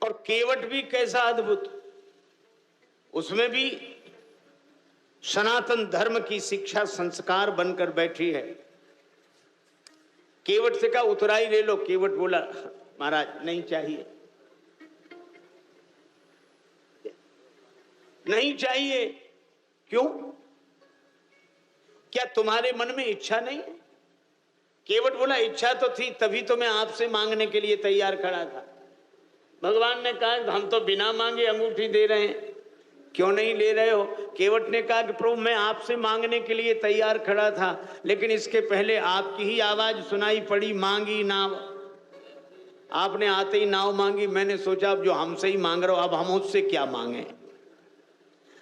और केवट भी कैसा अद्भुत, उसमें भी सनातन धर्म की शिक्षा संस्कार बनकर बैठी है। केवट से कहा उतराई ले लो, केवट बोला महाराज नहीं चाहिए, नहीं चाहिए। क्यों? क्या तुम्हारे मन में इच्छा नहीं है? केवट बोला इच्छा तो थी, तभी तो मैं आपसे मांगने के लिए तैयार खड़ा था। भगवान ने कहा हम तो बिना मांगे अंगूठी दे रहे हैं, क्यों नहीं ले रहे हो? केवट ने कहा कि प्रभु मैं आपसे मांगने के लिए तैयार खड़ा था, लेकिन इसके पहले आपकी ही आवाज सुनाई पड़ी, मांगी नाव। आपने आते ही नाव मांगी, मैंने सोचा अब जो हमसे ही मांग रहे हो अब हम उससे क्या मांगे।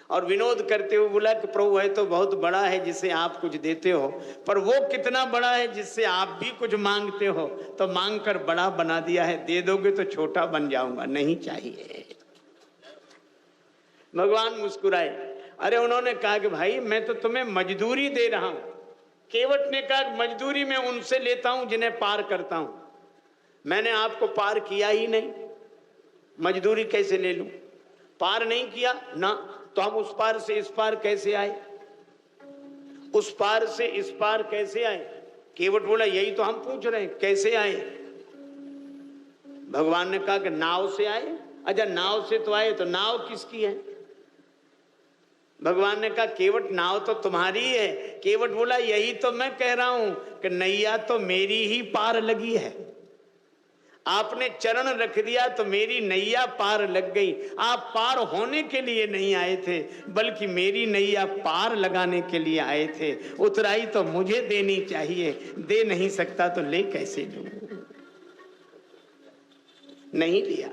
और विनोद करते हुए बोला कि प्रभु है तो बहुत बड़ा है जिससे आप कुछ देते हो, पर वो कितना बड़ा है जिससे आप भी कुछ मांगते हो, तो मांग कर बड़ा बना दिया है, दे दोगे तो छोटा बन जाऊंगा, नहीं चाहिए। भगवान मुस्कुराए। अरे उन्होंने कहा कि भाई मैं तो तुम्हें मजदूरी दे रहा हूं। केवट ने कहा मजदूरी मैं उनसे लेता हूं जिन्हें पार करता हूं, मैंने आपको पार किया ही नहीं, मजदूरी कैसे ले लूं? पार नहीं किया ना, तो हम उस पार से इस पार कैसे आए, उस पार से इस पार कैसे आए? केवट बोला यही तो हम पूछ रहे हैं, कैसे आए? भगवान ने कहा कि नाव से आए। अच्छा नाव से तो आए, तो नाव किसकी है? भगवान ने कहा केवट नाव तो तुम्हारी है। केवट बोला यही तो मैं कह रहा हूं कि नैया तो मेरी ही पार लगी है, आपने चरण रख दिया तो मेरी नैया पार लग गई। आप पार होने के लिए नहीं आए थे, बल्कि मेरी नैया पार लगाने के लिए आए थे। उतराई तो मुझे देनी चाहिए, दे नहीं सकता तो ले कैसे लूं? नहीं लिया।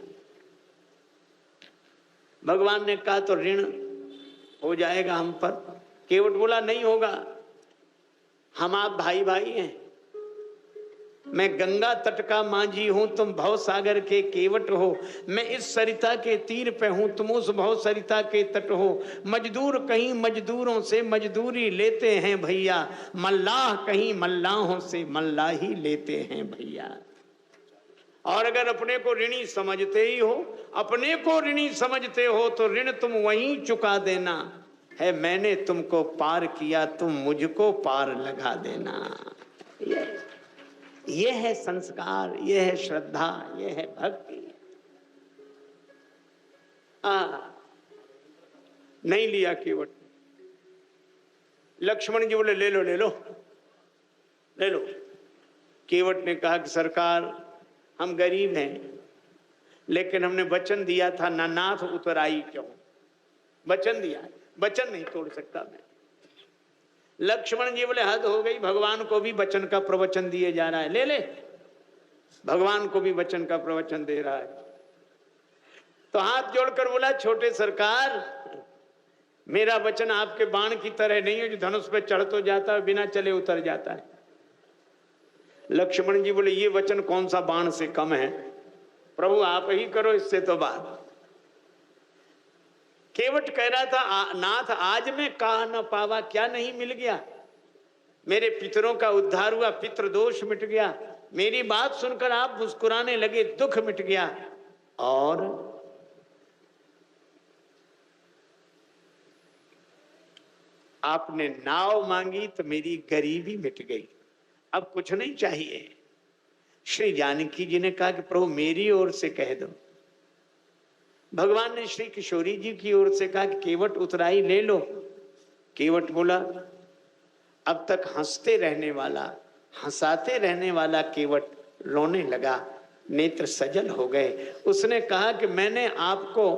भगवान ने कहा तो ऋण हो जाएगा हम पर। केवट बोला नहीं होगा, हम आप भाई भाई हैं, मैं गंगा तट का मांझी हूं, तुम भव सागर के केवट हो। मैं इस सरिता के तीर पे हूं, तुम उस भव सरिता के तट हो। मजदूर कहीं मजदूरों से मजदूरी लेते हैं भैया, मल्लाह कहीं मल्लाहों से मल्लाही लेते हैं भैया। और अगर अपने को ऋणी समझते ही हो, अपने को ऋणी समझते हो, तो ऋण तुम वहीं चुका देना है। मैंने तुमको पार किया, तुम मुझको पार लगा देना। ये है संस्कार, ये है श्रद्धा, ये है भक्ति। नहीं लिया केवट। लक्ष्मण जी बोले ले लो ले लो ले लो। केवट ने कहा कि सरकार हम गरीब हैं, लेकिन हमने वचन दिया था ना नाथ उतराई क्यों, वचन दिया है, वचन नहीं तोड़ सकता मैं। लक्ष्मण जी बोले हद हो गई, भगवान को भी वचन का प्रवचन दिए जा रहा है, ले ले। भगवान को भी वचन का प्रवचन दे रहा है। तो हाथ जोड़कर बोला छोटे सरकार, मेरा वचन आपके बाण की तरह नहीं है जो धनुष पे चढ़ तो जाता है बिना चले उतर जाता है। लक्ष्मण जी बोले ये वचन कौन सा बाण से कम है, प्रभु आप ही करो इससे तो बात। केवट कह रहा था नाथ आज मैं कहा न पावा, क्या नहीं मिल गया? मेरे पितरों का उद्धार हुआ, पितृ दोष मिट गया, मेरी बात सुनकर आप मुस्कुराने लगे, दुख मिट गया। और आपने नाव मांगी तो मेरी गरीबी मिट गई, अब कुछ नहीं चाहिए। श्री जानकी जी ने कहा कि प्रभु मेरी ओर से कह दो। भगवान ने श्री किशोरी जी की ओर से कहा कि केवट उतराई ले लो। केवट बोला अब तक हंसते रहने वाला, हंसाते रहने वाला केवट रोने लगा, नेत्र सजल हो गए। उसने कहा कि मैंने आपको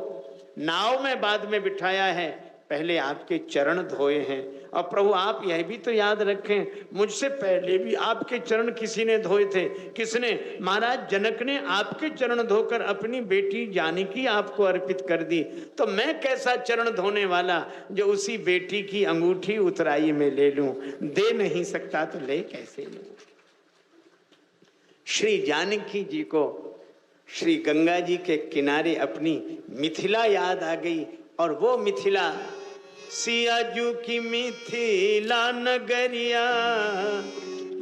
नाव में बाद में बिठाया है, पहले आपके चरण धोए हैं। और प्रभु आप यह भी तो याद रखें, मुझसे पहले भी आपके चरण किसी ने धोए थे। किसने? महाराज जनक ने आपके चरण धोकर अपनी बेटी जानकी आपको अर्पित कर दी। तो मैं कैसा चरण धोने वाला जो उसी बेटी की अंगूठी उतराई में ले लूं? दे नहीं सकता तो ले कैसे लूं? श्री जानकी जी को श्री गंगा जी के किनारे अपनी मिथिला याद आ गई। और वो मिथिला सियाजू की मिथिला नगरिया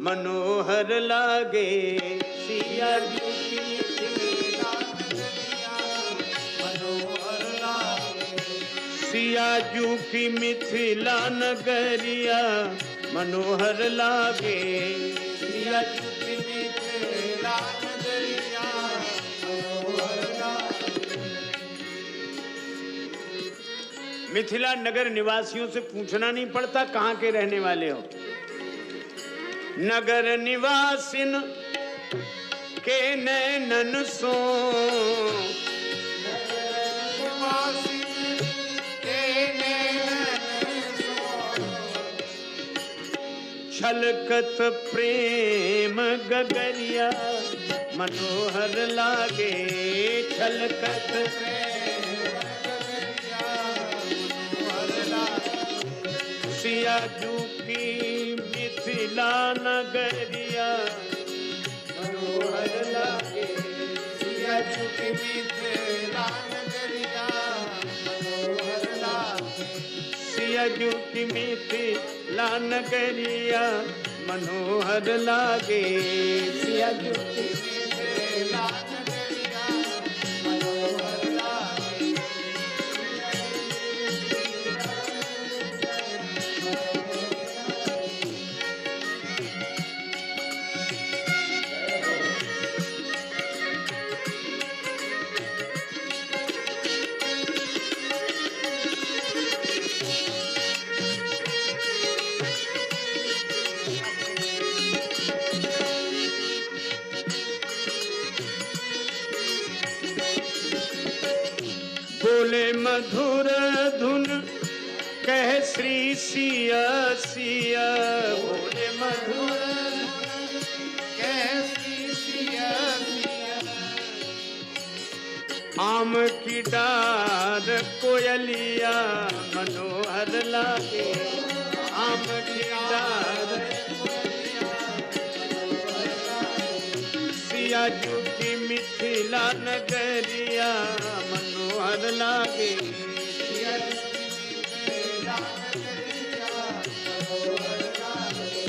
मनोहर लागे, सियाजू की मिथिला नगरिया सियाजू की मिथिला नगरिया मनोहर लागे। सियाजू की मिथिला नगरिया मनोहर लागे। मिथिला नगर निवासियों से पूछना नहीं पड़ता कहां के रहने वाले हो। नगर निवासिन के नैनन सो, छलकत प्रेम गगरिया मनोहर लागे। छलकत प्रेम गगरिया मनोहर लागे। सियाजू की मिथिला नगरिया मनोहर लागे। सियाजू की मिथिला नगरिया मनोहर लागे। सियाजू की मिथिला नगरिया मनोहर लागे। सियाजू की मिथिला नगरिया मनोहर लागे। बोले मधुर धुन कह श्री सिया सिया। बोले मधुर धुन कह श्री सिया सिया। आम की डार कोयलिया मनोहर लागे। आम की डार कोयलिया मनोहर लागे। सियाजू की मिथिला नगरिया मनोहर लागे। सियाजू की मिथिला नगरिया मनोहर लागे।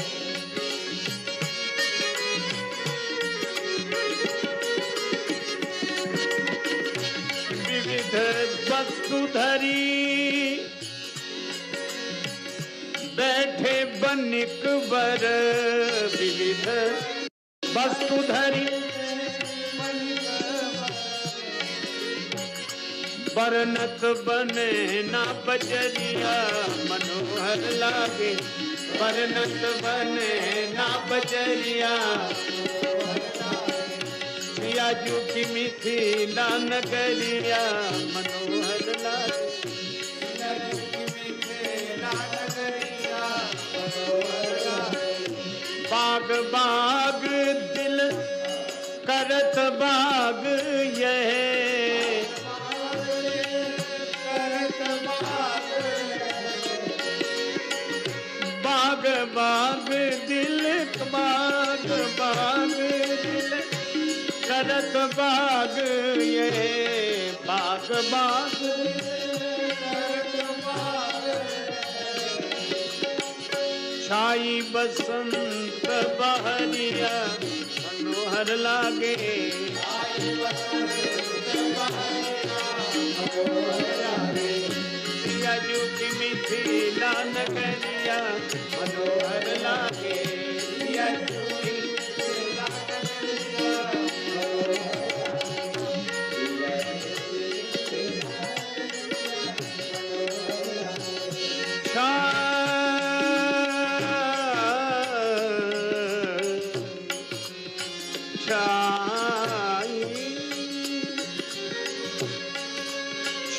विविध वसुधरी बैठे बनिक बर। विविध वसुधरी बरनत बने ना बजरिया मनोहर लागे। बरनत बने ना बजरिया। सियाजू की मिथिला नगरिया मनोहर लागे। सियाजू की मिथिला नगरिया मनोहर लागे। बाग बाग दिल करत बाग यह। बाग बाग दिल बाग बाग दिल करत बाग ये। बाग बाग करत बाग। छाई बसंत बहरिया मनोहर लागे। छाई बसंत बहरिया मनोहर लागे। सियाजू की मिथिला नगरिया मनोहर लागे। सियाजू की मिथिला नगरिया मनोहर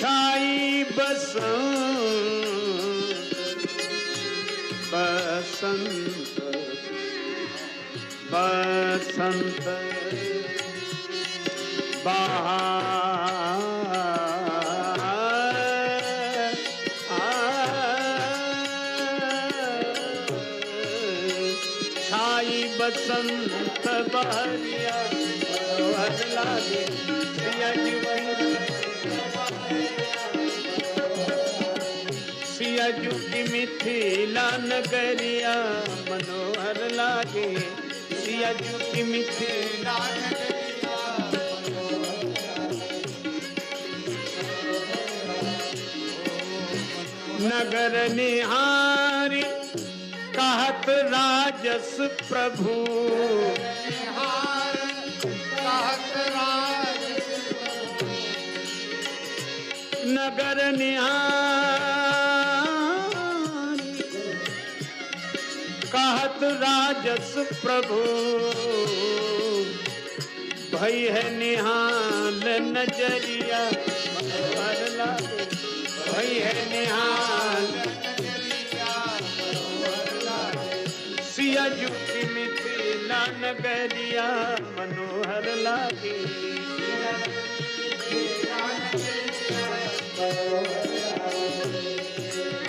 छाई बसंत बसंत बहार। छाई बसंत बहरिया मनोहर लागे। सियाजू की मिथिला नगरिया मनोहर लागे। सियाजू की मिथिला नगरिया मनोहर लागे। नगर निहारी कहत राजस प्रभु, नगर निहारी कहत राजस प्रभु, भई है निहाल नजरिया मनोहर लागे, भई है निहाल नजरिया मनोहर लागे, सिया जुटी मिथिला नगरिया मनोहर लागे,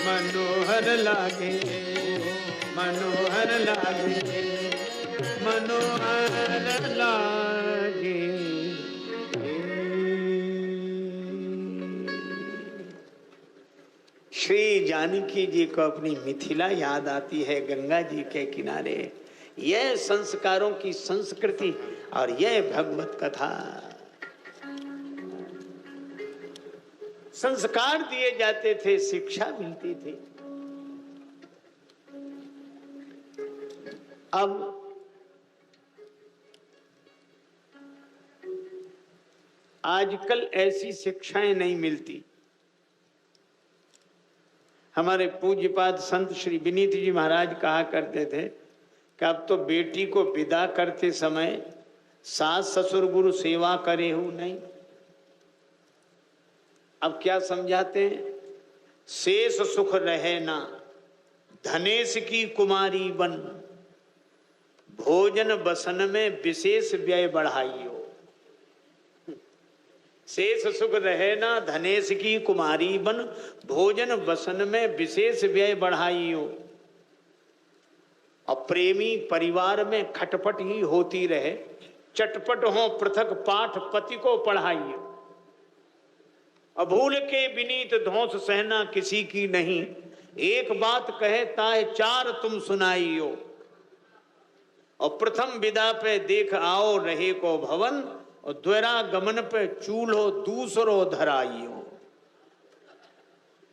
मनोहर लागे, मनोहर लागे, मनोहर लागे। श्री जानकी जी को अपनी मिथिला याद आती है गंगा जी के किनारे। यह संस्कारों की संस्कृति और यह भगवत कथा। संस्कार दिए जाते थे, शिक्षा मिलती थी। अब आजकल ऐसी शिक्षाएं नहीं मिलती। हमारे पूज्यपाद संत श्री विनीत जी महाराज कहा करते थे कि अब तो बेटी को विदा करते समय सास ससुर गुरु सेवा करे हूं नहीं। अब क्या समझाते हैं? शेष सुख रहे ना धनेश की कुमारी बन, भोजन बसन में विशेष व्यय बढ़ाइयो। शेष सुख रहे ना धनेश की कुमारी बन, भोजन बसन में विशेष व्यय बढ़ाइयो। और प्रेमी परिवार में खटपट ही होती रहे, चटपट हो पृथक पाठ पति को पढ़ाइयो। अभूल के विनीत धौंस सहना किसी की नहीं, एक बात कहे ताहे चार तुम सुनाइयो। और प्रथम विदा पे देख आओ रहे को भवन, और द्वारा गमन पे चूल्हो दूसरो धराइयो।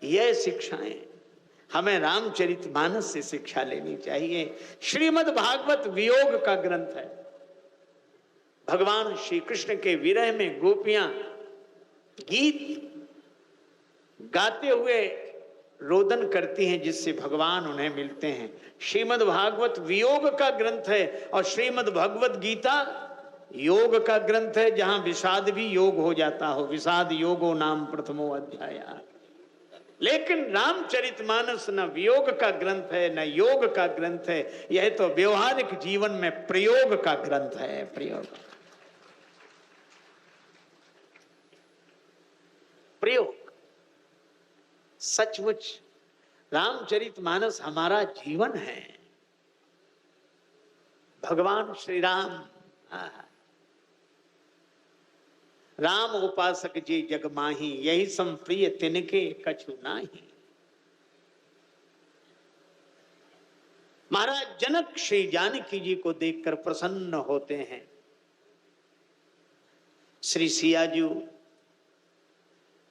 यह शिक्षाएं हमें रामचरितमानस से शिक्षा लेनी चाहिए। श्रीमद् भागवत वियोग का ग्रंथ है। भगवान श्री कृष्ण के विरह में गोपियां गीत गाते हुए रोदन करती हैं, जिससे भगवान उन्हें मिलते हैं। श्रीमद् भागवत वियोग का ग्रंथ है और श्रीमद् भगवत गीता योग का ग्रंथ है, जहां विषाद भी योग हो जाता हो। विषाद योगो नाम प्रथमो अध्याय। लेकिन रामचरितमानस न वियोग का ग्रंथ है न योग का ग्रंथ है, यह तो व्यवहारिक जीवन में प्रयोग का ग्रंथ है। प्रयोग सचमुच रामचरितमानस हमारा जीवन है। भगवान श्री राम, राम उपासक जी जग माही, यही संप्रिय तिनके कछु नाही। महाराज जनक श्री जानकी जी को देखकर प्रसन्न होते हैं। श्री सियाजू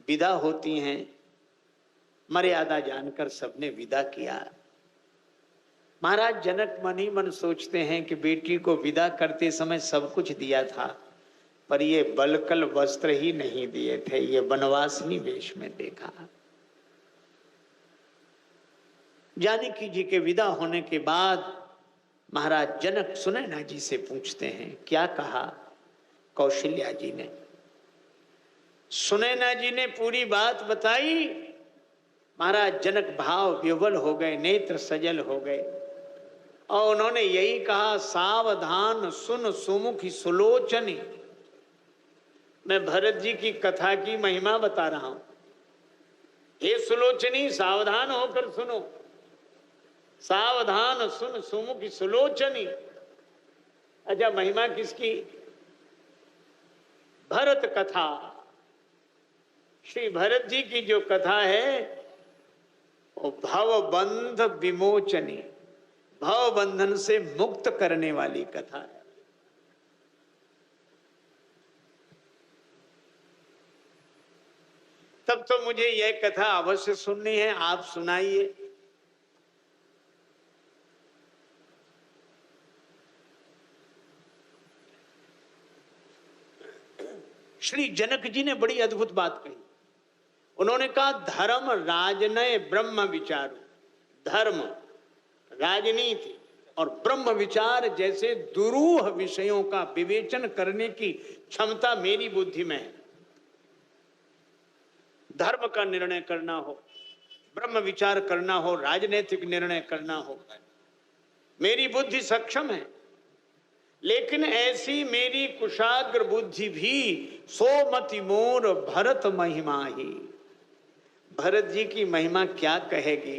विदा होती हैं, मर्यादा जानकर सबने विदा किया। महाराज जनक मन ही मन सोचते हैं कि बेटी को विदा करते समय सब कुछ दिया था, पर ये बलकल वस्त्र ही नहीं दिए थे, ये वनवासिनी वेश में देखा। जानकी जी के विदा होने के बाद महाराज जनक सुनैना जी से पूछते हैं, क्या कहा कौशल्या जी ने? सुनैना जी ने पूरी बात बताई। महाराज जनक भाव विह्वल हो गए, नेत्र सजल हो गए और उन्होंने यही कहा, सावधान सुन सुमुखी सुलोचनी। मैं भरत जी की कथा की महिमा बता रहा हूं। हे सुलोचनी, सावधान होकर सुनो। सावधान सुन सुमुखी सुलोचनी। अच्छा, महिमा किसकी? भरत कथा। श्री भरत जी की जो कथा है वो भवबंध विमोचनी, भव बंधन से मुक्त करने वाली कथा है। तब तो मुझे यह कथा अवश्य सुननी है, आप सुनाइए। श्री जनक जी ने बड़ी अद्भुत बात कही। उन्होंने कहा धर्म राजनय ब्रह्म विचारो। धर्म, राजनीति और ब्रह्म विचार जैसे दुरूह विषयों का विवेचन करने की क्षमता मेरी बुद्धि में है। धर्म का निर्णय करना हो, ब्रह्म विचार करना हो, राजनीतिक निर्णय करना हो, मेरी बुद्धि सक्षम है। लेकिन ऐसी मेरी कुशाग्र बुद्धि भी सोमति मोर भरत महिमा ही। भरत जी की महिमा क्या कहेगी?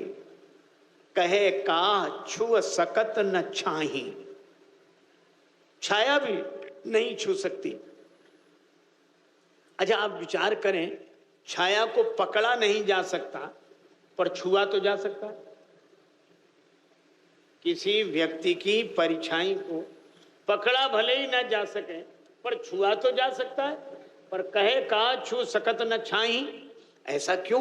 कहे का छू सकत न छाही, छाया भी नहीं छू सकती। अच्छा, आप विचार करें, छाया को पकड़ा नहीं जा सकता पर छुआ तो जा सकता है। किसी व्यक्ति की परछाई को पकड़ा भले ही ना जा सके पर छुआ तो जा सकता है। पर कहे का छू सकत न छाही, ऐसा क्यों?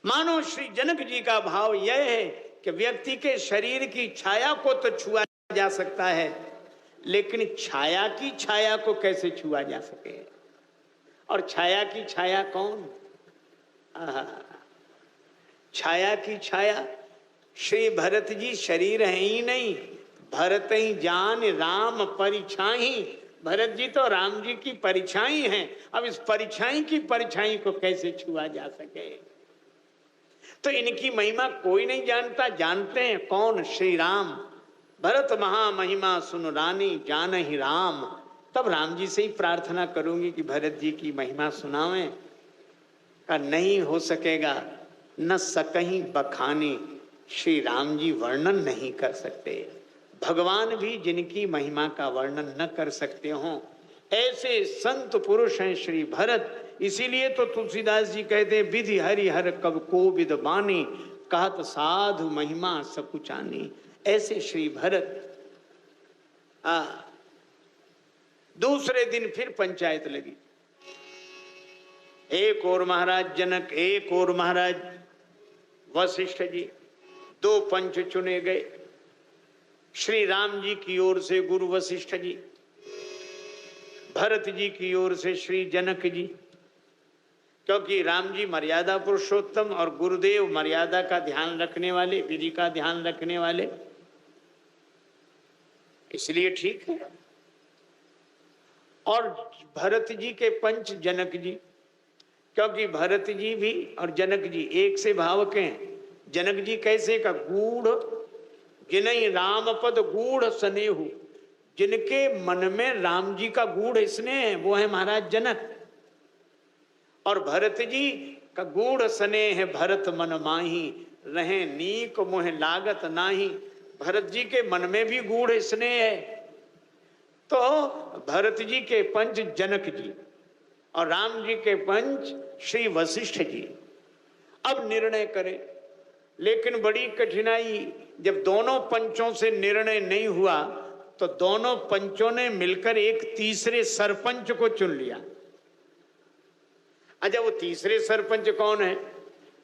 मानो श्री जनक जी का भाव यह है कि व्यक्ति के शरीर की छाया को तो छुआ जा सकता है, लेकिन छाया की छाया को कैसे छुआ जा सके? और छाया की छाया कौन? छाया की छाया श्री भरत जी शरीर है ही नहीं। भरत ही जान राम परिछाई। भरत जी तो राम जी की परिछाई हैं। अब इस परिछाई की परिछाई को कैसे छुआ जा सके? तो इनकी महिमा कोई नहीं जानता। जानते हैं कौन? श्री राम। भरत महामहिमा सुन रानी जान ही राम। तब राम जी से ही प्रार्थना करूंगी कि भरत जी की महिमा सुनावें। का नहीं हो सकेगा, न सकहीं बखानी। श्री राम जी वर्णन नहीं कर सकते। भगवान भी जिनकी महिमा का वर्णन न कर सकते हों, ऐसे संत पुरुष हैं श्री भरत। इसीलिए तो तुलसीदास जी कहते हैं विधि हरि हर कब को विद बानी, कहत साधु महिमा सकुचानी। ऐसे श्री भरत। दूसरे दिन फिर पंचायत लगी। एक और महाराज जनक, एक और महाराज वशिष्ठ जी, दो पंच चुने गए। श्री राम जी की ओर से गुरु वशिष्ठ जी, भरत जी की ओर से श्री जनक जी। क्योंकि राम जी मर्यादा पुरुषोत्तम और गुरुदेव मर्यादा का ध्यान रखने वाले, विधि का ध्यान रखने वाले, इसलिए ठीक है। और भरत जी के पंच जनक जी, क्योंकि भरत जी भी और जनक जी एक से भावक हैं। जनक जी कैसे का? गूढ़ जिन्हीं राम पद गूढ़ स्नेहु। जिनके मन में राम जी का गूढ़ स्नेह है वो है महाराज जनक। और भरत जी का गूढ़ स्नेह है भरत मन माही, रहे नीक मोह लागत नाही। भरत जी के मन में भी गूढ़ स्नेह है। तो भरत जी के पंच जनक जी और राम जी के पंच श्री वशिष्ठ जी अब निर्णय करें। लेकिन बड़ी कठिनाई, जब दोनों पंचों से निर्णय नहीं हुआ तो दोनों पंचों ने मिलकर एक तीसरे सरपंच को चुन लिया। अच्छा, वो तीसरे सरपंच कौन है?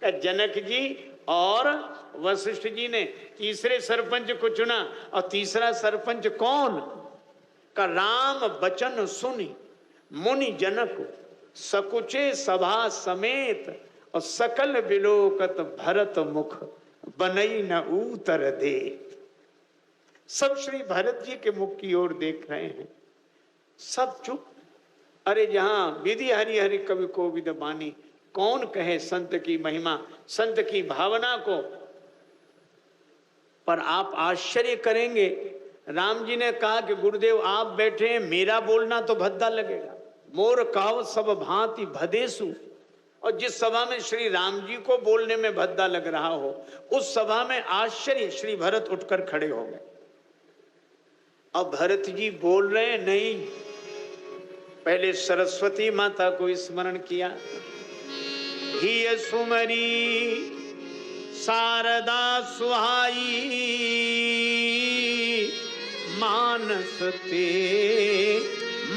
का जनक जी और वशिष्ठ जी ने तीसरे सरपंच को चुना। और तीसरा सरपंच कौन? का राम बचन सुनी मुनि जनक सकुचे सभा समेत, और सकल बिलोकत भरत मुख बनई न उतर दे। सब श्री भरत जी के मुख की ओर देख रहे हैं, सब चुप। अरे जहां विधि हरि हरि कवि को विद बानी, कौन कहे संत की महिमा, संत की भावना को। पर आप आश्चर्य करेंगे, राम जी ने कहा कि गुरुदेव आप बैठे हैं, मेरा बोलना तो भद्दा लगेगा। मोर काव सब भांति भदेसु। और जिस सभा में श्री राम जी को बोलने में भद्दा लग रहा हो, उस सभा में आश्चर्य श्री भरत उठकर खड़े हो गए। अब भरत जी बोल रहे हैं, नहीं, पहले सरस्वती माता को स्मरण किया। ही सुमरी शारदा सुहाई, मानस ते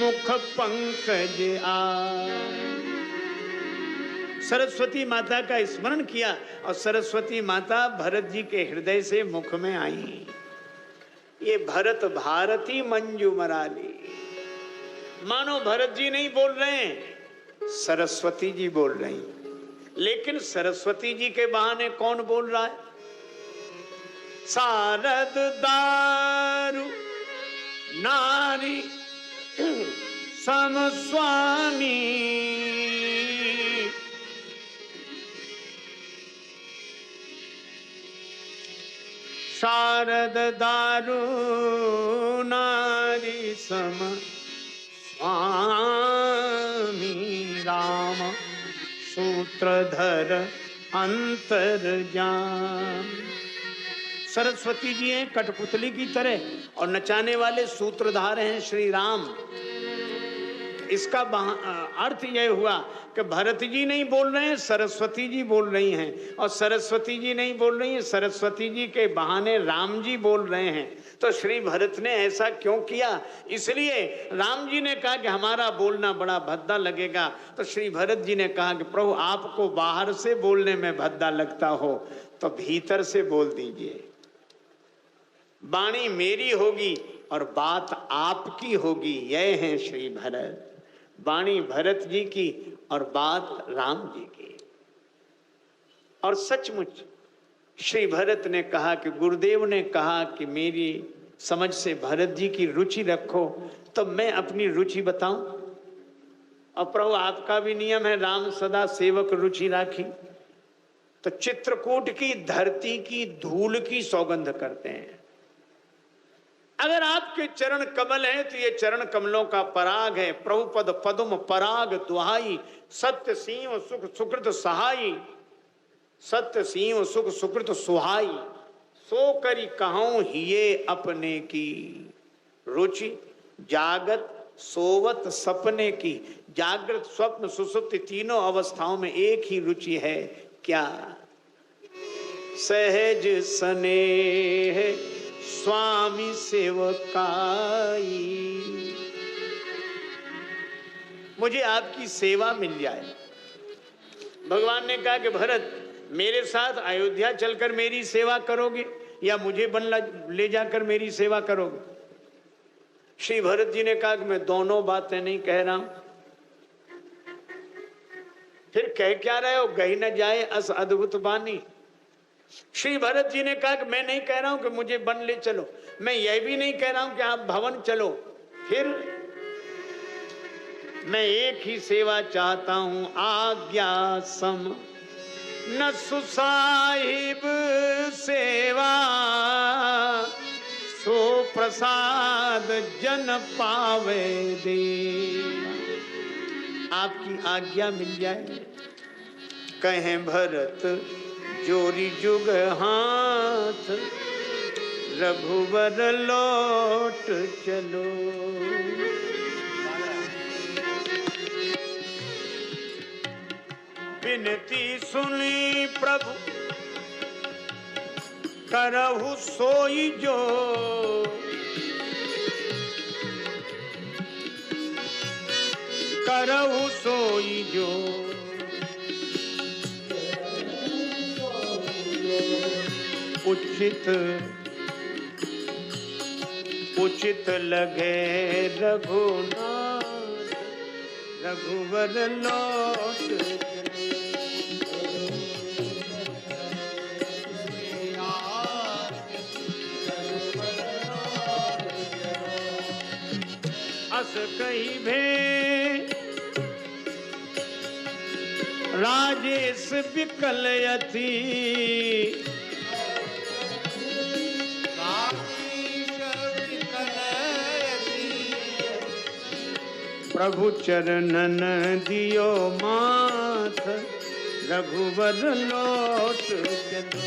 मुख पंकज आए। सरस्वती माता का स्मरण किया और सरस्वती माता भरत जी के हृदय से मुख में आई। ये भरत भारती मंजू मराली, मानो भरत जी नहीं बोल रहे हैं, सरस्वती जी बोल रही। लेकिन सरस्वती जी के बहाने कौन बोल रहा है? शारद दारु नारी सम स्वामी, शारद दारु नारी सम स्वामी, राम सूत्रधर अंतर्जाम। सरस्वती जी हैं कठपुतली की तरह और नचाने वाले सूत्रधार हैं श्री राम। इसका अर्थ यह हुआ कि भरत जी नहीं बोल रहे हैं, सरस्वती जी बोल रही हैं, और सरस्वती जी नहीं बोल रही हैं, सरस्वती जी के बहाने राम जी बोल रहे हैं। तो श्री भरत ने ऐसा क्यों किया? इसलिए राम जी ने कहा कि हमारा बोलना बड़ा भद्दा लगेगा, तो श्री भरत जी ने कहा कि प्रभु आपको बाहर से बोलने में भद्दा लगता हो तो भीतर से बोल दीजिए। वाणी मेरी होगी और बात आपकी होगी, यह है श्री भरत। वाणी भरत जी की और बात राम जी की। और सचमुच श्री भरत ने कहा कि गुरुदेव ने कहा कि मेरी समझ से भरत जी की रुचि रखो, तो मैं अपनी रुचि बताऊं। और प्रभु आपका भी नियम है राम सदा सेवक रुचि राखी, तो चित्रकूट की धरती की धूल की सौगंध करते हैं। अगर आपके चरण कमल हैं तो ये चरण कमलों का पराग है। प्रभु पद पदुम पराग दुहाई, सत्य सिंह सुख सुकृत सहाई, सत्य सिंह सुख सुकृत सुहाई, सो करी कहूं हिये अपने की रुचि, जागत सोवत सपने की। जागृत स्वप्न सुसुप्ति तीनों अवस्थाओं में एक ही रुचि है, क्या? सहज स्नेह स्वामी सेवकाई, मुझे आपकी सेवा मिल जाए। भगवान ने कहा कि भरत मेरे साथ अयोध्या चलकर मेरी सेवा करोगे या मुझे वन ले जाकर मेरी सेवा करोगे? श्री भरत जी ने कहा कि मैं दोनों बातें नहीं कह रहा हूं। फिर कह क्या रहे हो? गही न जाए अस अद्भुत बानी। श्री भरत जी ने कहा कि मैं नहीं कह रहा हूं कि मुझे वन ले चलो, मैं यह भी नहीं कह रहा हूं कि आप भवन चलो, फिर मैं एक ही सेवा चाहता हूं, आज्ञा सम न सुसाहिब सेवा, सो प्रसाद जन पावे देवा। आपकी आज्ञा मिल जाए। कहें भरत जोरी जुग हाथ, रघुवर लौट चलो। विनती सुनी प्रभु करहु सोई जो, करहु सोई जो, उचित उचित लगे रघुनाथ, रघुवर लौट। अस कही भे राजेश विकलयति, प्रभु चरणन दियो माथ, रघुवर लौट चलो।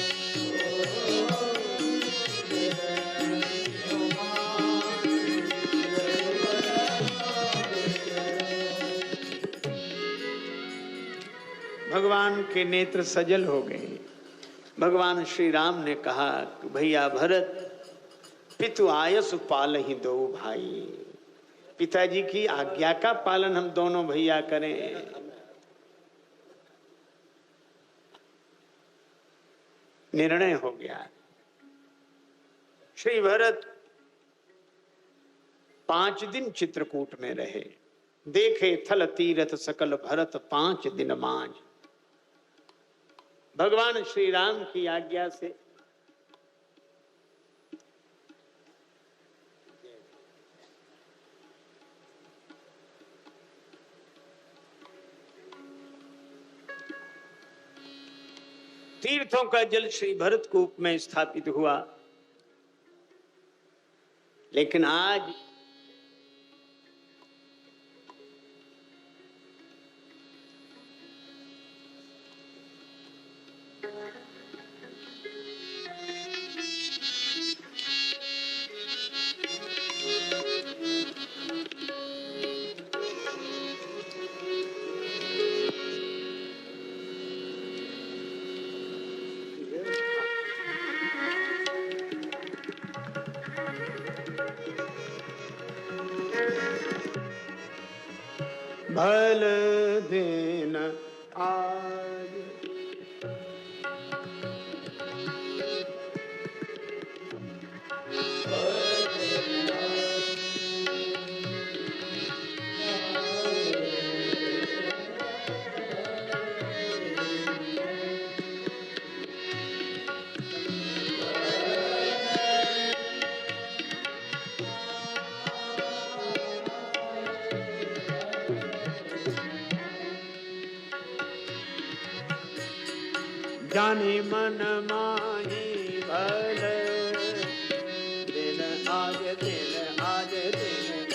भगवान के नेत्र सजल हो गए। भगवान श्री राम ने कहा भैया भरत, पितु आयस पाल ही दो भाई। पिताजी की आज्ञा का पालन हम दोनों भैया करें। निर्णय हो गया। श्री भरत 5 दिन चित्रकूट में रहे। देखे थल तीरथ सकल भरत 5 दिन मांझ। भगवान श्री राम की आज्ञा से तीर्थों का जल श्री भरत कूप में स्थापित हुआ। लेकिन आज भल दिन आज जाने मन माही भल दिन आज दिन आज दिन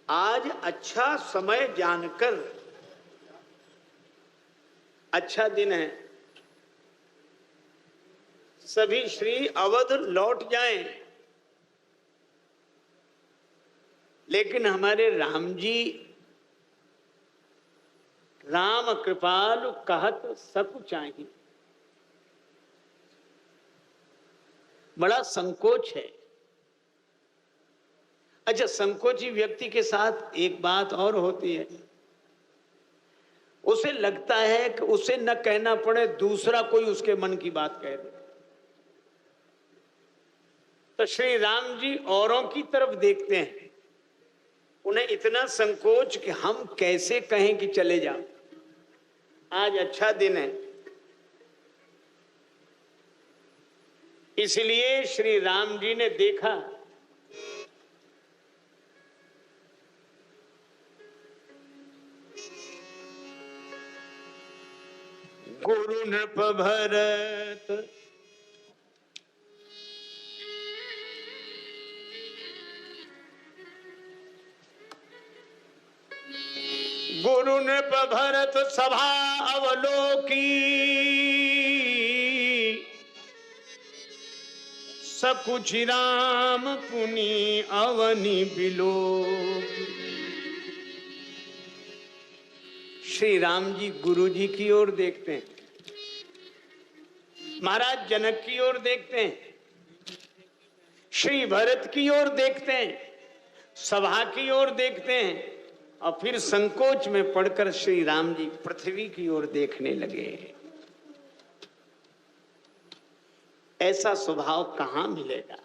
आज अच्छा समय जानकर अच्छा दिन है। सभी श्री अवध लौट जाएं, लेकिन हमारे राम जी राम कृपालु कहत सकु चाहिए। बड़ा संकोच है। अच्छा, संकोची व्यक्ति के साथ एक बात और होती है, उसे लगता है कि उसे न कहना पड़े, दूसरा कोई उसके मन की बात कह दे। तो श्री राम जी औरों की तरफ देखते हैं, उन्हें इतना संकोच कि हम कैसे कहें कि चले जाओ, आज अच्छा दिन है। इसलिए श्री राम जी ने देखा गुरु नृप भरत गुरु नृप भरत सभा अवलोकी सकुच राम पुनि अवनि बिलो। श्री राम जी गुरु जी की ओर देखते हैं, महाराज जनक की ओर देखते हैं, श्री भरत की ओर देखते हैं, सभा की ओर देखते हैं, और फिर संकोच में पड़कर श्री राम जी पृथ्वी की ओर देखने लगे। ऐसा स्वभाव कहां मिलेगा?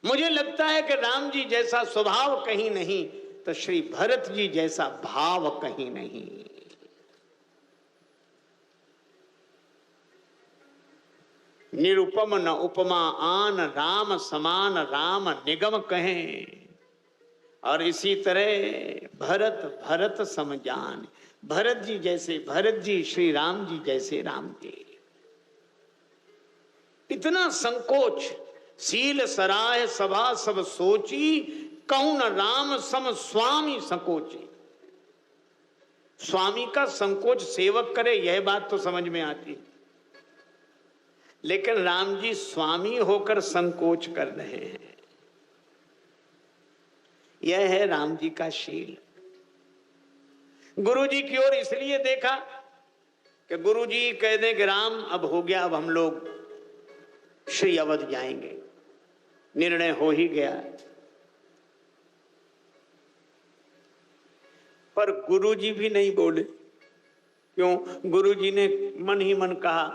मुझे लगता है कि राम जी जैसा स्वभाव कहीं नहीं, तो श्री भरत जी जैसा भाव कहीं नहीं। निरुपम न उपमा आन राम समान राम निगम कहें। और इसी तरह भरत भरत समजान, भरत जी जैसे भरत जी, श्री राम जी जैसे राम जी। इतना संकोच, सील सराय सभा सब सोची, कहूं न राम सम स्वामी संकोची। स्वामी का संकोच सेवक करे, यह बात तो समझ में आती, लेकिन राम जी स्वामी होकर संकोच कर रहे हैं। यह है राम जी का शील। गुरु जी की ओर इसलिए देखा कि गुरु जी कह दें कि राम अब हो गया, अब हम लोग श्री अवध जाएंगे। निर्णय हो ही गया। पर गुरुजी भी नहीं बोले। क्यों? गुरुजी ने मन ही मन कहा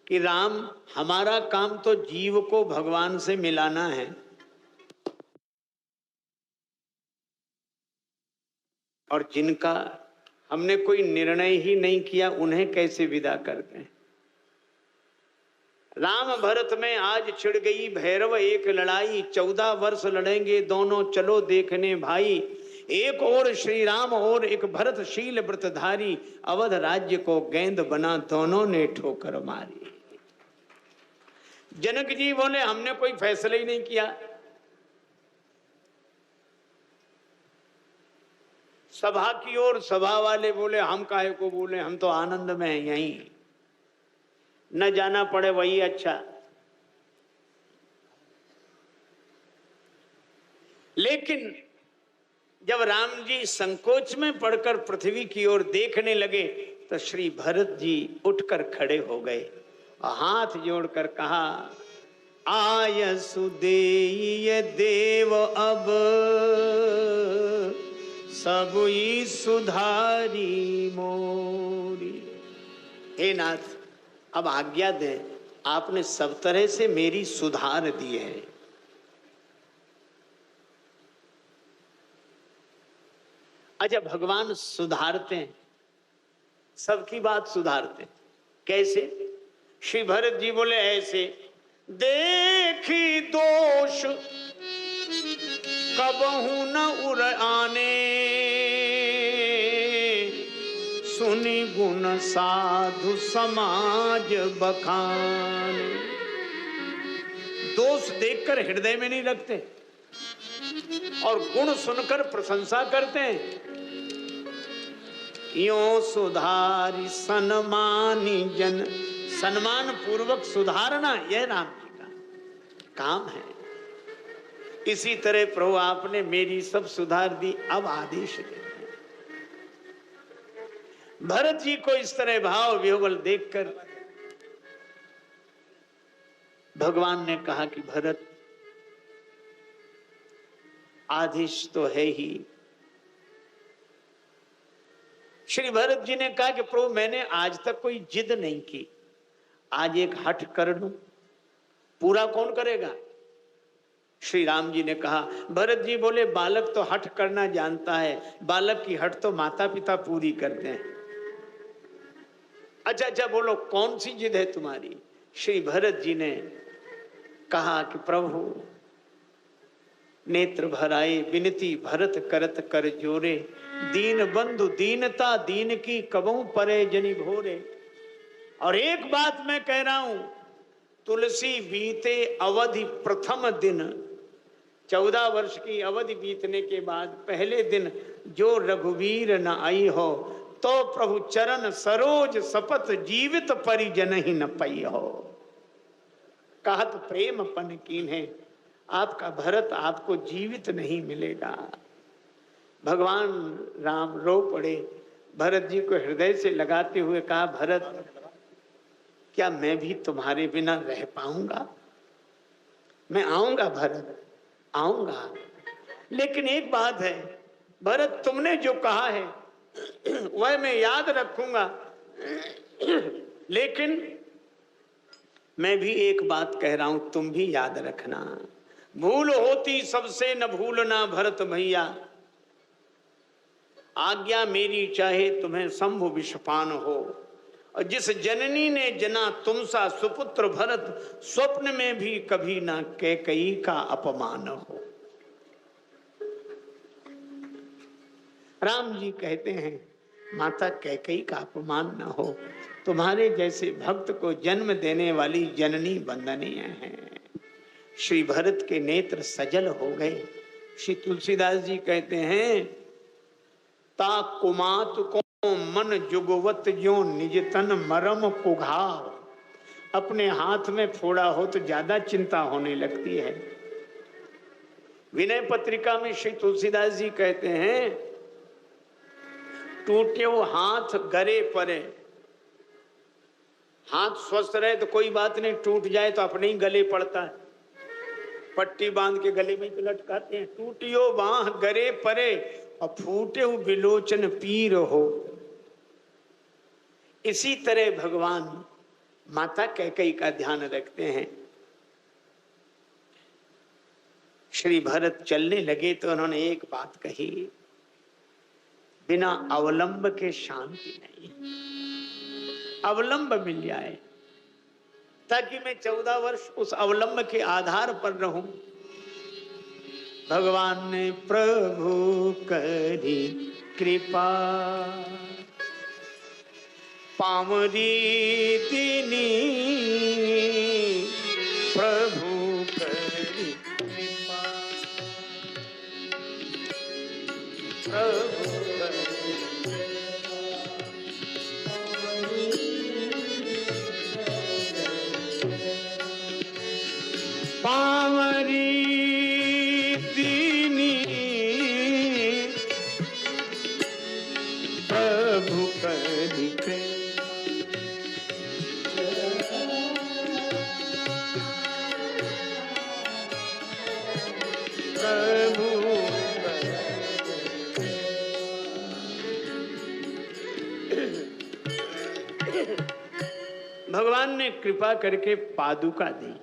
कि राम, हमारा काम तो जीव को भगवान से मिलाना है, और जिनका हमने कोई निर्णय ही नहीं किया उन्हें कैसे विदा करते हैं। राम भरत में आज छिड़ गई भैरव एक लड़ाई, 14 वर्ष लड़ेंगे दोनों, चलो देखने भाई। एक और श्री राम और एक भरतशील व्रतधारी, अवध राज्य को गेंद बना दोनों ने ठोकर मारी। जनक जी बोले हमने कोई फैसला ही नहीं किया। सभा की ओर सभा वाले बोले हम काहे को बोले, हम तो आनंद में हैं, यहीं न जाना पड़े वही अच्छा। लेकिन जब राम जी संकोच में पड़कर पृथ्वी की ओर देखने लगे तो श्री भरत जी उठकर खड़े हो गए और हाथ जोड़कर कहा, आय सुदेय देव अब सबुई सुधारी मोरी। हे नाथ, अब आज्ञा दें, आपने सब तरह से मेरी सुधार दी है। अच्छा, भगवान सुधारते हैं, सबकी बात सुधारते हैं। कैसे? श्री भरत जी बोले ऐसे, देखी दोष कबहू न उर आने, सुनी गुण साधु समाज बखान। दोष देखकर हृदय में नहीं रखते और गुण सुनकर प्रशंसा करते हैं। यो सुधारी सन्मानी जन, सम्मान पूर्वक सुधारना यह राम जी का काम है। इसी तरह प्रभु आपने मेरी सब सुधार दी, अब आदेश दे। भरत जी को इस तरह भाव विह्वल देखकर भगवान ने कहा कि भरत, आदेश तो है ही। श्री भरत जी ने कहा कि प्रभु मैंने आज तक कोई जिद नहीं की, आज एक हठ कर लूं, पूरा कौन करेगा? श्री राम जी ने कहा। भरत जी बोले बालक तो हठ करना जानता है, बालक की हठ तो माता पिता पूरी करते हैं। अच्छा अच्छा, बोलो कौन सी जिद है तुम्हारी? श्री भरत जी ने कहा कि प्रभु, नेत्र भराए विनती भरत करत कर जोरे, दीन बंधु दीनता दीन की कबहू परे जनि भोरे। और एक बात मैं कह रहा हूं, तुलसी बीते अवधि प्रथम दिन, 14 वर्ष की अवधि बीतने के बाद पहले दिन जो रघुवीर न आई हो, तो प्रभु चरण सरोज सपत जीवित परिजन ही न पई हो। कहत प्रेम पन कीन है, आपका भरत आपको जीवित नहीं मिलेगा। भगवान राम रो पड़े, भरत जी को हृदय से लगाते हुए कहा, भरत क्या मैं भी तुम्हारे बिना रह पाऊंगा? मैं आऊंगा भरत, आऊंगा, लेकिन एक बात है भरत, तुमने जो कहा है वह मैं याद रखूंगा, लेकिन मैं भी एक बात कह रहा हूं, तुम भी याद रखना। भूल होती सबसे न भूलना भरत भैया, आज्ञा मेरी चाहे तुम्हें शंभु विषपान हो। और जिस जननी ने जना तुम सा सुपुत्र भरत, स्वप्न में भी कभी ना कैकेयी का अपमान हो। राम जी कहते हैं माता कैकेयी का अपमान न हो, तुम्हारे जैसे भक्त को जन्म देने वाली जननी वंदनीय है। श्री भरत के नेत्र सजल हो गए। श्री तुलसीदास जी कहते हैं, ता कुमात को मन जुगवत जो निज तन मरम कुघाव। अपने हाथ में फोड़ा हो तो ज्यादा चिंता होने लगती है। विनय पत्रिका में श्री तुलसीदास जी कहते हैं, टूट्यो हाथ गरे परे। हाथ स्वस्थ रहे तो कोई बात नहीं, टूट जाए तो अपने ही गले पड़ता है। पट्टी बांध के गले में लटकाते हैं, टूटियो बाह गरे परे और फूटे बिलोचन पीर हो। इसी तरह भगवान माता कैकेयी का ध्यान रखते हैं। श्री भरत चलने लगे तो उन्होंने एक बात कही, बिना अवलंब के शांति नहीं, अवलंब मिल जाए ताकि मैं 14 वर्ष उस अवलंब के आधार पर रहूं। भगवान ने प्रभु करी कृपा, पामरी दीनी प्रभु करी कृपा, प्रभु पामरी दीनी प्रभु करी प्रभु। भगवान ने कृपा करके पादुका दी।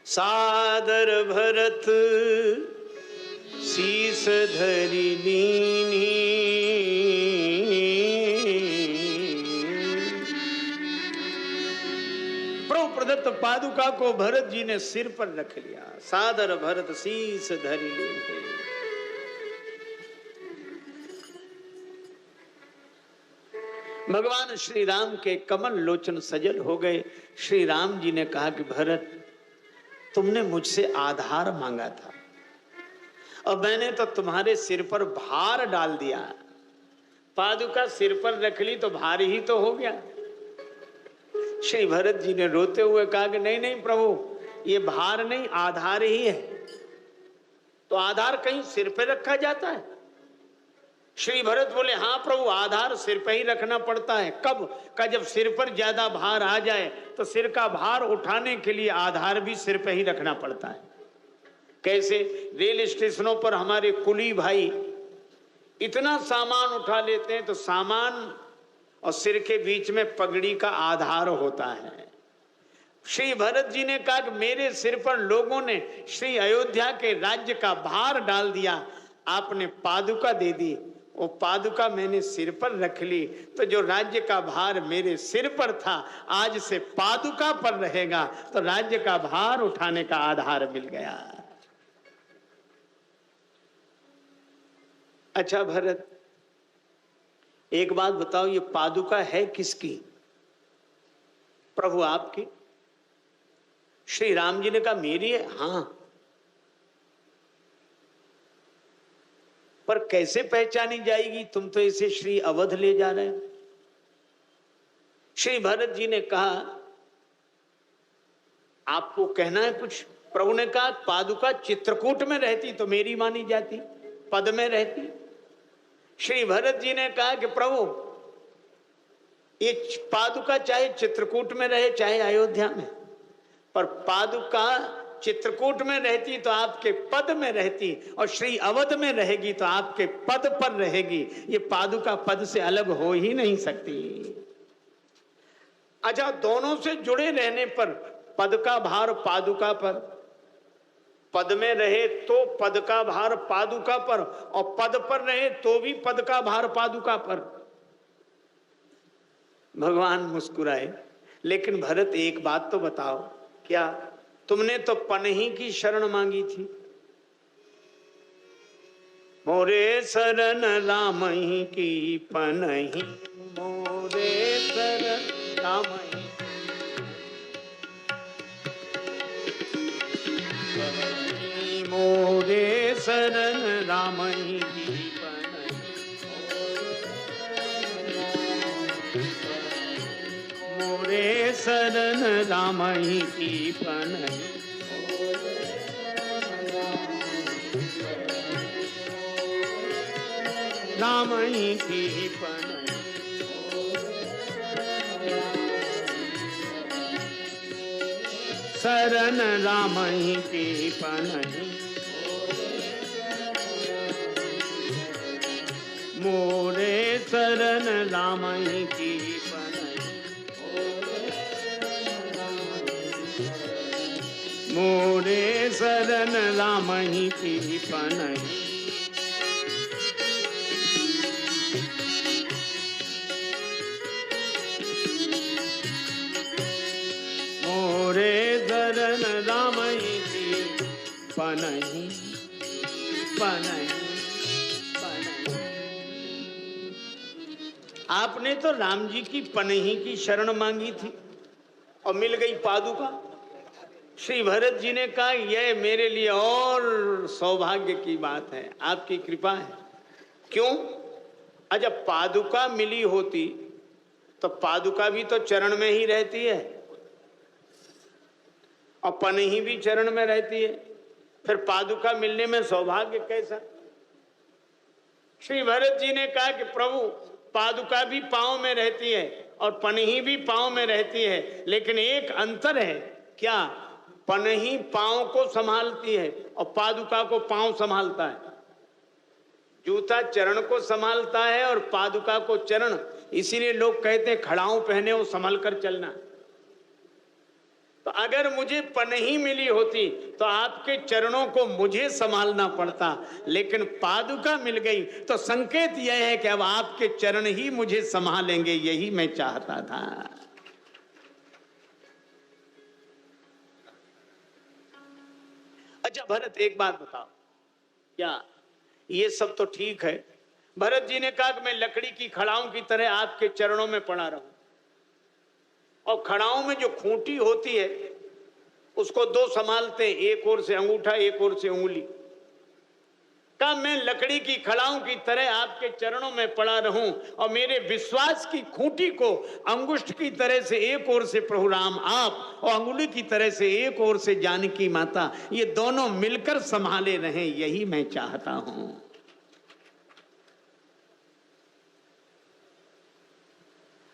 सादर भरत शीस धरि लीनी, प्रभु प्रदत्त पादुका को भरत जी ने सिर पर रख लिया। सादर भरत शीस धरि लीनी। भगवान श्री राम के कमल लोचन सजल हो गए। श्री राम जी ने कहा कि भरत, तुमने मुझसे आधार मांगा था और मैंने तो तुम्हारे सिर पर भार डाल दिया। पादुका सिर पर रख ली तो भार ही तो हो गया। श्री भरत जी ने रोते हुए कहा कि नहीं नहीं प्रभु, ये भार नहीं, आधार ही है। तो आधार कहीं सिर पे रखा जाता है? श्री भरत बोले, हाँ प्रभु, आधार सिर पे ही रखना पड़ता है। कब का? जब सिर पर ज्यादा भार आ जाए तो सिर का भार उठाने के लिए आधार भी सिर पे ही रखना पड़ता है। कैसे? रेल स्टेशनों पर हमारे कुली भाई इतना सामान उठा लेते हैं तो सामान और सिर के बीच में पगड़ी का आधार होता है। श्री भरत जी ने कहा कि मेरे सिर पर लोगों ने श्री अयोध्या के राज्य का भार डाल दिया, आपने पादुका दे दी। वो पादुका मैंने सिर पर रख ली तो जो राज्य का भार मेरे सिर पर था आज से पादुका पर रहेगा, तो राज्य का भार उठाने का आधार मिल गया। अच्छा भरत, एक बात बताओ, ये पादुका है किसकी? प्रभु आपकी। श्री राम जी ने कहा मेरी है। हाँ, पर कैसे पहचानी जाएगी? तुम तो इसे श्री अवध ले जा रहे हो। श्री भरत जी ने कहा आपको कहना है कुछ? प्रभु ने कहा पादुका चित्रकूट में रहती तो मेरी मानी जाती, पद में रहती। श्री भरत जी ने कहा कि प्रभु, ये पादुका चाहे चित्रकूट में रहे चाहे अयोध्या में, पर पादुका चित्रकूट में रहती तो आपके पद में रहती और श्री अवध में रहेगी तो आपके पद पर रहेगी। ये पादुका पद से अलग हो ही नहीं सकती। अच्छा, दोनों से जुड़े रहने पर पद का भार पादुका पर, पद में रहे तो पद का भार पादुका पर, और पद पर रहे तो भी पद का भार पादुका पर। भगवान मुस्कुराए, लेकिन भरत एक बात तो बताओ, क्या तुमने तो पनही की शरण मांगी थी? मोरे शरण राम ही की पनही, मोरे शरण राम ही मोरे शरण राम ही की पनही, मोरे शरण राम ही की पनही, राम ही की पनही। शरण राम ही की पनहि, मोरे शरण राम ही की पनहि, मोरे शरण राम ही की पनहि। मोरे शरण राम ही की पनहि, पनहि, पनहि। आपने तो राम जी की पनहि की शरण मांगी थी और मिल गई पादुका। श्री भरत जी ने कहा यह मेरे लिए और सौभाग्य की बात है, आपकी कृपा है। क्यों? अच्छा, पादुका मिली होती तो पादुका भी तो चरण में ही रहती है और पनहि भी चरण में रहती है, फिर पादुका मिलने में सौभाग्य कैसा? श्री भरत जी ने कहा कि प्रभु पादुका भी पांव में रहती है और पनहि भी पांव में रहती है, लेकिन एक अंतर है। क्या? पनहि पांव को संभालती है और पादुका को पांव संभालता है। जूता चरण को संभालता है और पादुका को चरण। इसीलिए लोग कहते हैं खड़ाऊं पहने हो संभल कर चलना। तो अगर मुझे पनहि मिली होती तो आपके चरणों को मुझे संभालना पड़ता, लेकिन पादुका मिल गई तो संकेत यह है कि अब आपके चरण ही मुझे संभालेंगे, यही मैं चाहता था। अच्छा भरत, एक बात बताओ, क्या ये सब तो ठीक है? भरत जी ने कहा कि मैं लकड़ी की खड़ाऊं की तरह आपके चरणों में पड़ा रहूं, और खड़ाओं में जो खूंटी होती है उसको दो संभालते हैं, एक ओर से अंगूठा एक ओर से उंगली। कहा मैं लकड़ी की खड़ाओं की तरह आपके चरणों में पड़ा रहूं और मेरे विश्वास की खूंटी को अंगुष्ठ की तरह से एक ओर से प्रभु राम आप और अंगुली की तरह से एक ओर से जानकी माता, ये दोनों मिलकर संभाले रहें, यही मैं चाहता हूं।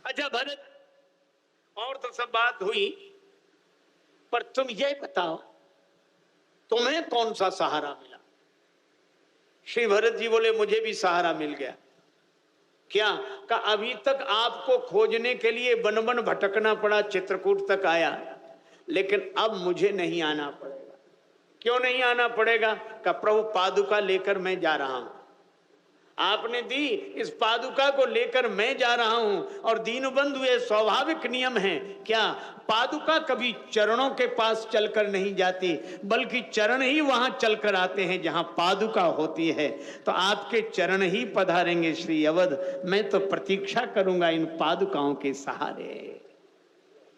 अच्छा भरत, और तो सब बात हुई, पर तुम ये बताओ तुम्हें कौन सा सहारा मिला? श्री भरत जी बोले मुझे भी सहारा मिल गया। क्या? का अभी तक आपको खोजने के लिए वन वन भटकना पड़ा, चित्रकूट तक आया, लेकिन अब मुझे नहीं आना पड़ेगा। क्यों नहीं आना पड़ेगा? का प्रभु पादुका लेकर मैं जा रहा हूं, आपने दी, इस पादुका को लेकर मैं जा रहा हूं। और दीनबंधु ये स्वाभाविक नियम है, क्या? पादुका कभी चरणों के पास चलकर नहीं जाती, बल्कि चरण ही वहां चलकर आते हैं जहां पादुका होती है। तो आपके चरण ही पधारेंगे श्री अवध, मैं तो प्रतीक्षा करूंगा इन पादुकाओं के सहारे।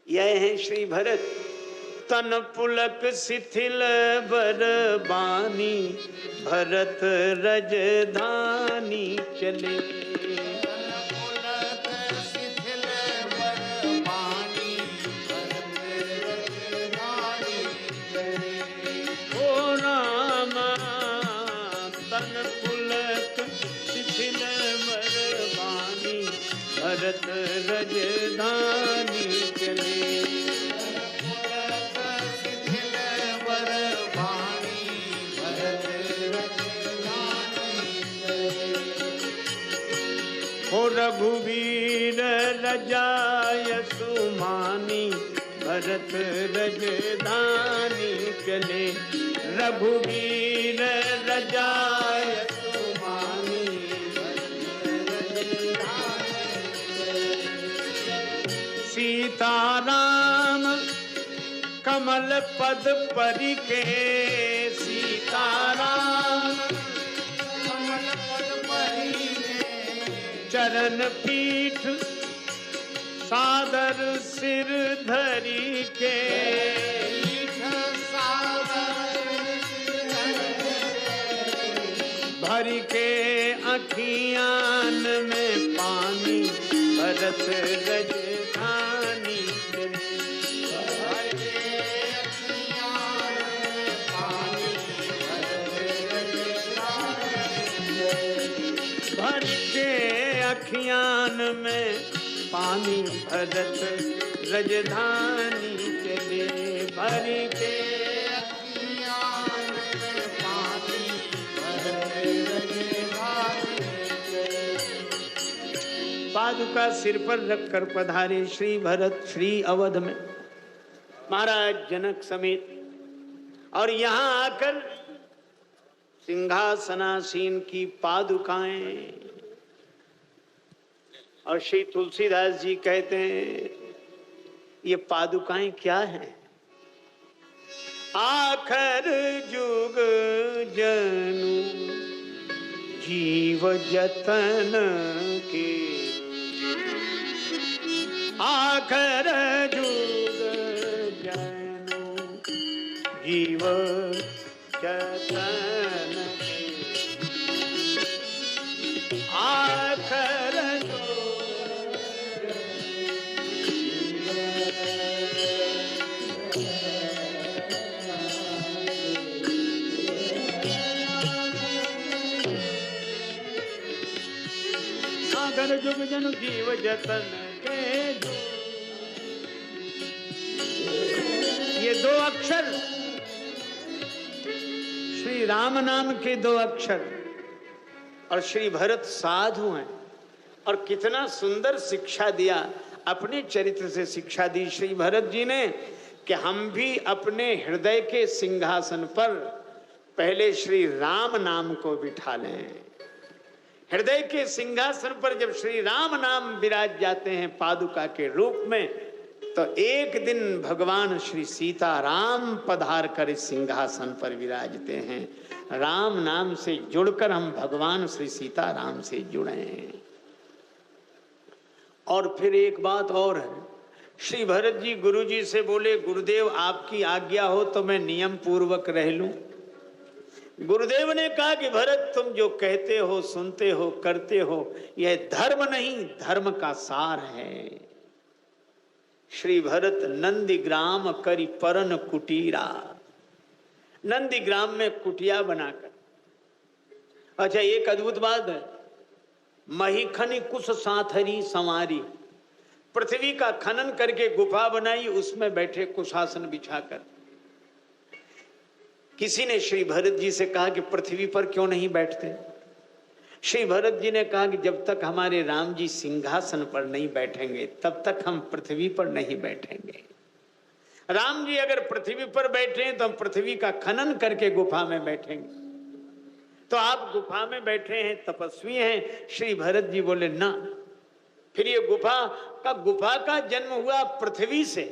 यह है श्री भरत। तन पुलक शिथिल बरबानी, भरत रजधानी चले। पुलक शिथिल बरबानी, भरत रजधानी चले। ओ रामा तन पुलक शिथिल बरबानी, भरत रजधानी चले। रघुवीर रजाय सुमानी, भरत रजधानी चले। रघुवीर रजाय सुमानी, भरत रजधानी चले। सीताराम कमल पद परि के, सीताराम कमल पद परि चरण पीठ सादर सिर धरी के। भर के अखियान में पानी, भरत रजधानी चले। भर के अखियान में पानी, भरत रजधानी चले। भरी के अखियाँ में पानी भरते रहे भानी। पादुका सिर पर रखकर पधारे श्री भरत श्री अवध में, महाराज जनक समेत। और यहां आकर सिंहासनासीन की पादुकाएं, और श्री तुलसीदास जी कहते हैं ये पादुकाएं क्या हैं? आखर जुग जनु जीव जतन के, आखर जुग जनु जीव जतन के, आखर आखर जुग जनु जीव जतन के। ये दो अक्षर श्री राम नाम के दो अक्षर, और श्री भरत साधु हैं। और कितना सुंदर शिक्षा दिया, अपने चरित्र से शिक्षा दी श्री भरत जी ने कि हम भी अपने हृदय के सिंहासन पर पहले श्री राम नाम को बिठा लें। हृदय के सिंहासन पर जब श्री राम नाम विराज जाते हैं पादुका के रूप में, तो एक दिन भगवान श्री सीताराम पधार कर इस सिंहासन पर विराजते हैं। राम नाम से जुड़कर हम भगवान श्री सीताराम से जुड़े हैं। और फिर एक बात और है, श्री भरत जी गुरु जी से बोले, गुरुदेव आपकी आज्ञा हो तो मैं नियम पूर्वक रह लूं। गुरुदेव ने कहा कि भरत तुम जो कहते हो, सुनते हो, करते हो, यह धर्म नहीं धर्म का सार है। श्री भरत नंदीग्राम करी परन कुटीरा, नंदीग्राम में कुटिया बनाकर। अच्छा, एक अद्भुत बात है, महीखनी कुश साथरी संवारी, पृथ्वी का खनन करके गुफा बनाई, उसमें बैठे कुशासन बिछाकर। किसी ने श्री भरत जी से कहा कि पृथ्वी पर क्यों नहीं बैठते? श्री भरत जी ने कहा कि जब तक हमारे राम जी सिंहासन पर नहीं बैठेंगे तब तक हम पृथ्वी पर नहीं बैठेंगे। राम जी अगर पृथ्वी पर बैठे तो हम पृथ्वी का खनन करके गुफा में बैठेंगे। तो आप गुफा में बैठे हैं, तपस्वी हैं। श्री भरत जी बोले ना, फिर ये गुफा का जन्म हुआ पृथ्वी से,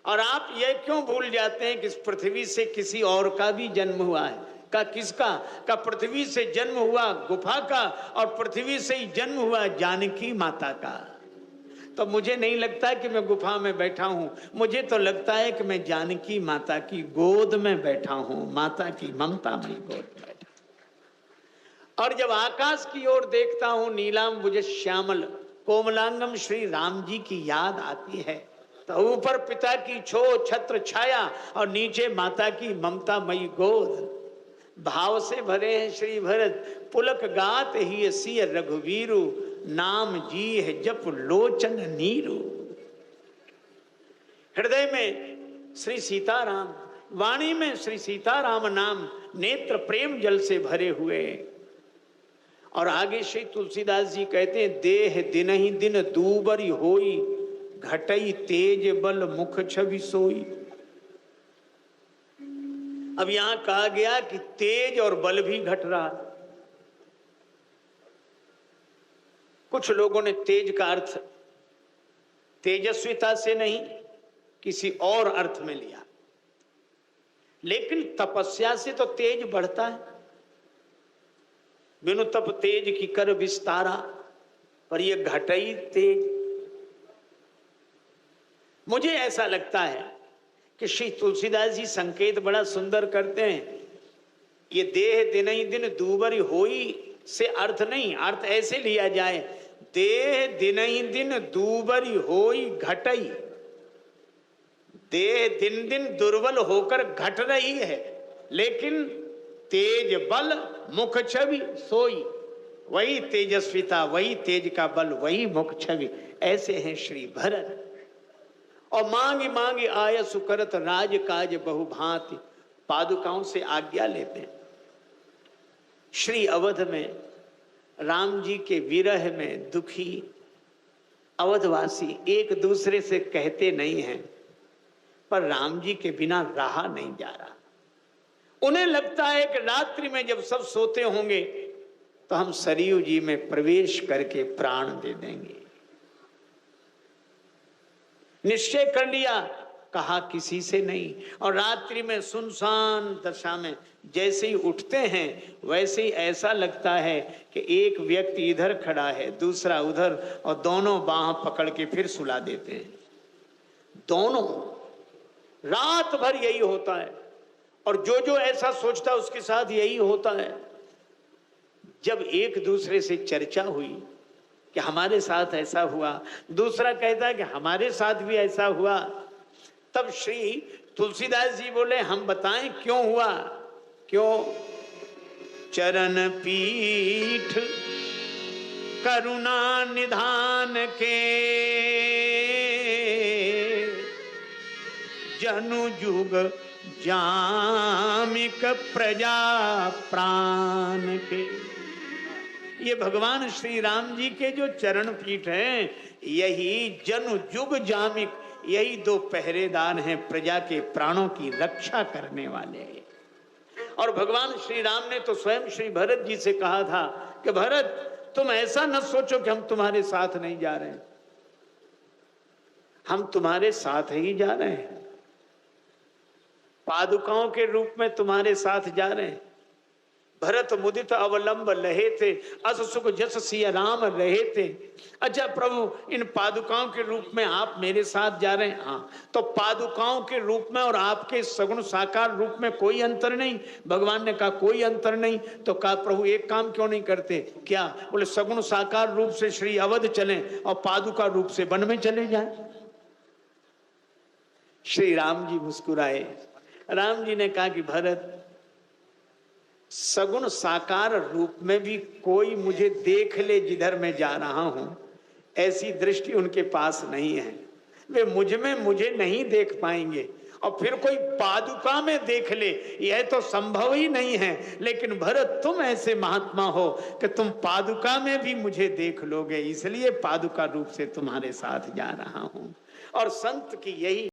और आप ये क्यों भूल जाते हैं कि इस पृथ्वी से किसी और का भी जन्म हुआ है? का किसका? का पृथ्वी से जन्म हुआ गुफा का, और पृथ्वी से ही जन्म हुआ जानकी माता का। तो मुझे नहीं लगता कि मैं गुफा में बैठा हूं, मुझे तो लगता है कि मैं जानकी माता की गोद में बैठा हूं, माता की ममता में गोद में बैठा। और जब आकाश की ओर देखता हूं, नीलांबुज श्यामल कोमलांगम श्री राम जी की याद आती है, तो ऊपर पिता की छत्र छाया और नीचे माता की ममता मई गोद। भाव से भरे हैं श्री भरत, पुलक गात ही सिय रघुवीरु, नाम जी है जप लोचन नीरू। हृदय में श्री सीताराम, वाणी में श्री सीताराम नाम, नेत्र प्रेम जल से भरे हुए। और आगे श्री तुलसीदास जी कहते हैं, देह दिन ही दिन दूबरी होई, घटई तेज बल मुख छवि सोई। अब यहां कहा गया कि तेज और बल भी घट रहा। कुछ लोगों ने तेज का अर्थ तेजस्विता से नहीं, किसी और अर्थ में लिया, लेकिन तपस्या से तो तेज बढ़ता है। बिनु तप तेज की कर विस्तारा, पर ये घटई तेज। मुझे ऐसा लगता है कि श्री तुलसीदास जी संकेत बड़ा सुंदर करते हैं। ये देह दिन ही दिन दूबरी होई से अर्थ नहीं, अर्थ ऐसे लिया जाए, देह दिन ही दिन दूबरी होई घटई। देह दिन दिन दुर्बल होकर घट रही है, लेकिन तेज बल मुख छवि सोई। वही तेजस्विता, वही तेज का बल, वही मुख छवि। ऐसे हैं श्री भरत। और मांगी मांगी आय सुकरत राज काज बहुभांति, पादुकाओं से आज्ञा लेते हैं। श्री अवध में राम जी के विरह में दुखी अवधवासी एक दूसरे से कहते नहीं हैं, पर राम जी के बिना रहा नहीं जा रहा। उन्हें लगता है कि रात्रि में जब सब सोते होंगे तो हम सरयू जी में प्रवेश करके प्राण दे देंगे। निश्चय कर लिया, कहा किसी से नहीं। और रात्रि में सुनसान दशा में जैसे ही उठते हैं वैसे ही ऐसा लगता है कि एक व्यक्ति इधर खड़ा है, दूसरा उधर, और दोनों बाह पकड़ के फिर सुला देते हैं। दोनों रात भर यही होता है, और जो जो ऐसा सोचता है उसके साथ यही होता है। जब एक दूसरे से चर्चा हुई कि हमारे साथ ऐसा हुआ, दूसरा कहता है कि हमारे साथ भी ऐसा हुआ, तब श्री तुलसीदास जी बोले हम बताएं क्यों हुआ। क्यों? चरण पीठ करुणा निधान के, जनु जुग जामिक प्रजा प्राण के। ये भगवान श्री राम जी के जो चरण पीठ हैं, यही जनु जुग जामिक, यही दो पहरेदार हैं, प्रजा के प्राणों की रक्षा करने वाले। और भगवान श्री राम ने तो स्वयं श्री भरत जी से कहा था कि भरत तुम ऐसा न सोचो कि हम तुम्हारे साथ नहीं जा रहे हैं, हम तुम्हारे साथ ही जा रहे हैं, पादुकाओं के रूप में तुम्हारे साथ जा रहे हैं। भरत मुदित अवलंब लहे थे, अस सुख जस सिया राम रहे थे। अच्छा प्रभु, इन पादुकाओं के रूप में आप मेरे साथ जा रहे हैं? हाँ, तो पादुकाओं के रूप में और आपके सगुण साकार रूप में कोई अंतर नहीं। भगवान ने कहा कोई अंतर नहीं। तो कहा प्रभु एक काम क्यों नहीं करते? क्या? बोले सगुण साकार रूप से श्री अवध चलें और पादुका रूप से वन में चले जाएं। श्री राम जी मुस्कुराए। राम जी ने कहा कि भरत, सगुण साकार रूप में भी कोई मुझे देख ले जिधर मैं जा रहा हूं, ऐसी दृष्टि उनके पास नहीं है। वे मुझ में मुझे नहीं देख पाएंगे, और फिर कोई पादुका में देख ले, यह तो संभव ही नहीं है। लेकिन भरत तुम ऐसे महात्मा हो कि तुम पादुका में भी मुझे देख लोगे, इसलिए पादुका रूप से तुम्हारे साथ जा रहा हूं। और संत की यही